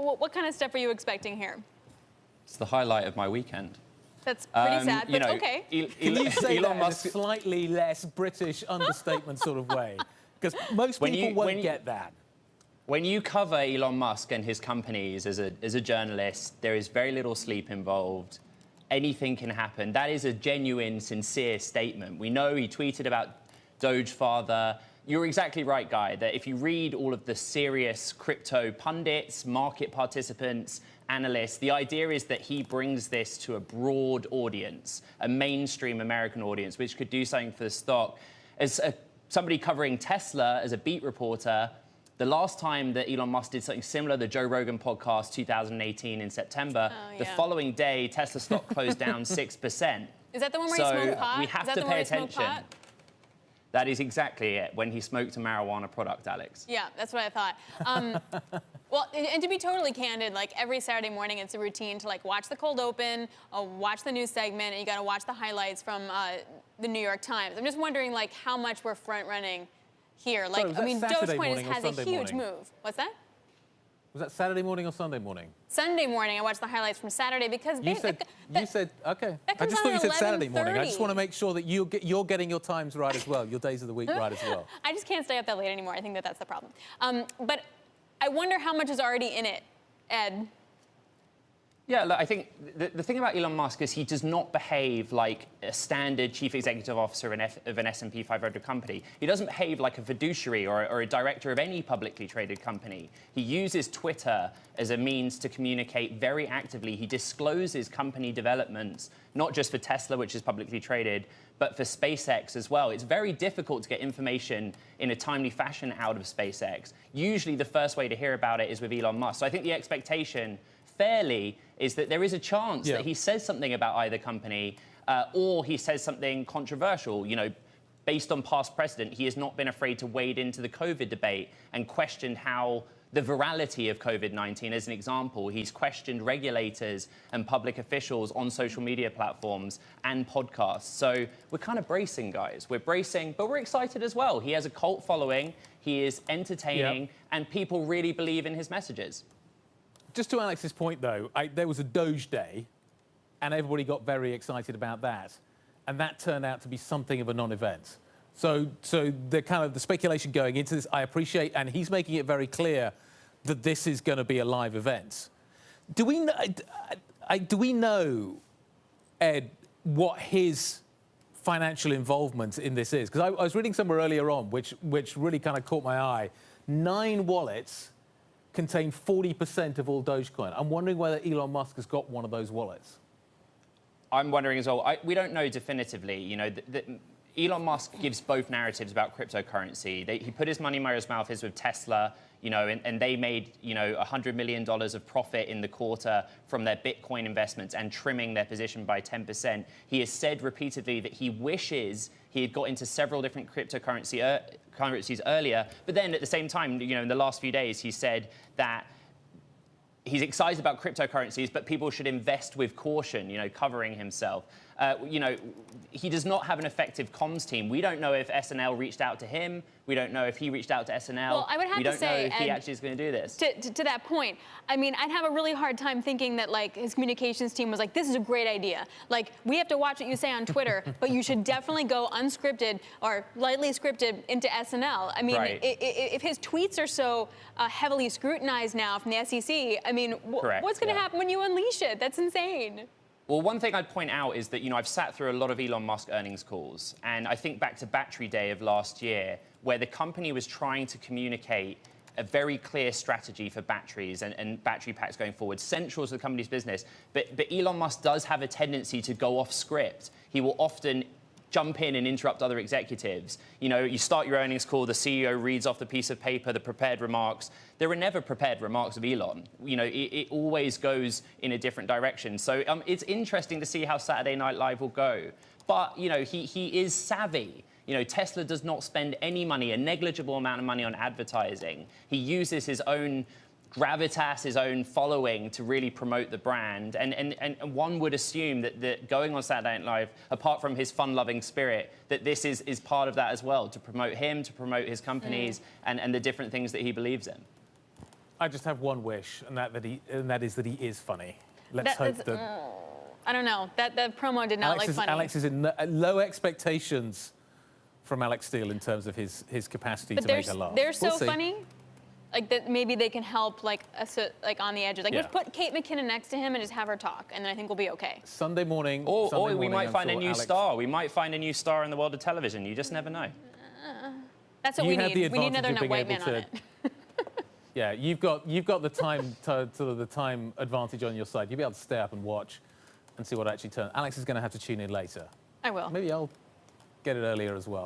What kind of stuff are you expecting here? It's the highlight of my weekend. That's pretty sad, but okay. Can you say Elon Musk in a slightly less British understatement sort of way? Because most people won't get that. When you cover Elon Musk and his companies as a journalist, there is very little sleep involved. Anything can happen. That is a genuine, sincere statement. We know he tweeted about Dogefather. You're exactly right, Guy, that if you read all of the serious crypto pundits, market participants, analysts, the idea is that he brings this to a broad audience, a mainstream American audience, which could do something for the stock. As somebody covering Tesla as a beat reporter, the last time that Elon Musk did something similar, the Joe Rogan podcast, 2018 in September, the following day, Tesla stock closed down 6%. Is that the one where he smoked pot? We have to pay attention. That is exactly it, when he smoked a marijuana product, Alex. Yeah, that's what I thought. Well, and to be totally candid, like every Saturday morning, it's a routine to like watch the cold open, watch the news segment, and you got to watch the highlights from the New York Times. I'm just wondering like how much we're front running here. Like, I mean, Dogecoin has a huge move. What's that? Was that Saturday morning or Sunday morning? Sunday morning. I watched the highlights from Saturday because you said okay. I just thought you said Saturday morning. I just want to make sure that you're getting your times right as well, your days of the week right as well. I just can't stay up that late anymore. I think that's the problem. But I wonder how much is already in it, Ed. Yeah, look, I think the thing about Elon Musk is he does not behave like a standard chief executive officer of an S&P 500 company. He doesn't behave like a fiduciary or a director of any publicly traded company. He uses Twitter as a means to communicate very actively. He discloses company developments, not just for Tesla, which is publicly traded, but for SpaceX as well. It's very difficult to get information in a timely fashion out of SpaceX. Usually the first way to hear about it is with Elon Musk. So I think the expectation fairly is that there is a chance that he says something about either company or he says something controversial. You know, based on past precedent, he has not been afraid to wade into the COVID debate and questioned how the virality of COVID-19, as an example. He's questioned regulators and public officials on social media platforms and podcasts. So we're kind of bracing, guys. We're bracing, but we're excited as well. He has a cult following. He is entertaining, and people really believe in his messages. Just to Alex's point, though, there was a Doge Day, and everybody got very excited about that, and that turned out to be something of a non-event. So the speculation going into this, I appreciate, and he's making it very clear that this is going to be a live event. Do we know, Ed, what his financial involvement in this is? Because I was reading somewhere earlier on, which really kind of caught my eye. 9 wallets contain 40% of all Dogecoin. I'm wondering whether Elon Musk has got one of those wallets. I'm wondering as well. We don't know definitively. You know, Elon Musk gives both narratives about cryptocurrency. He put his money where his mouth is with Tesla, you know, and they made, you know, $100 million of profit in the quarter from their Bitcoin investments and trimming their position by 10%. He has said repeatedly that he wishes he had got into several different currencies earlier, but then at the same time, you know, in the last few days, he said that he's excited about cryptocurrencies, but people should invest with caution, you know, covering himself. You know, he does not have an effective comms team. We don't know if SNL reached out to him. We don't know if he reached out to SNL. Well, I would have to say, we don't know if he actually is going to do this. To that point, I mean, I'd have a really hard time thinking that, like, his communications team was like, this is a great idea. Like, we have to watch what you say on Twitter, but you should definitely go unscripted or lightly scripted into SNL. I mean, if his tweets are so heavily scrutinized now from the SEC, I mean, what's going to happen when you unleash it? That's insane. Well, one thing I'd point out is that, you know, I've sat through a lot of Elon Musk earnings calls, and I think back to Battery Day of last year, where the company was trying to communicate a very clear strategy for batteries and battery packs going forward, central to the company's business. But Elon Musk does have a tendency to go off script. He will often jump in and interrupt other executives. You know, you start your earnings call, the CEO reads off the piece of paper, the prepared remarks. There are never prepared remarks of Elon. You know, it always goes in a different direction. So it's interesting to see how Saturday Night Live will go. But, you know, he is savvy. You know, Tesla does not spend any money, a negligible amount of money on advertising. He uses his own gravitas, his own following to really promote the brand. And one would assume that going on Saturday Night Live, apart from his fun-loving spirit, that this is part of that as well, to promote him, to promote his companies and the different things that he believes in. I just have one wish, and that is that he is funny. Let's hope that. I don't know. That promo did not look funny. Alex is in low expectations from Alex Steele in terms of his capacity to make her laugh. They're so funny. Like that, maybe they can help, like on the edges. Like, Yeah. just put Kate McKinnon next to him and just have her talk, and then I think we'll be okay. Sunday morning. Or we might find a new star. We might find a new star in the world of television. You just never know. That's what we need. We need another white man on it. Yeah, you've got the time the time advantage on your side. You'll be able to stay up and watch and see what actually turns. Alex is going to have to tune in later. I will. Maybe I'll get it earlier as well.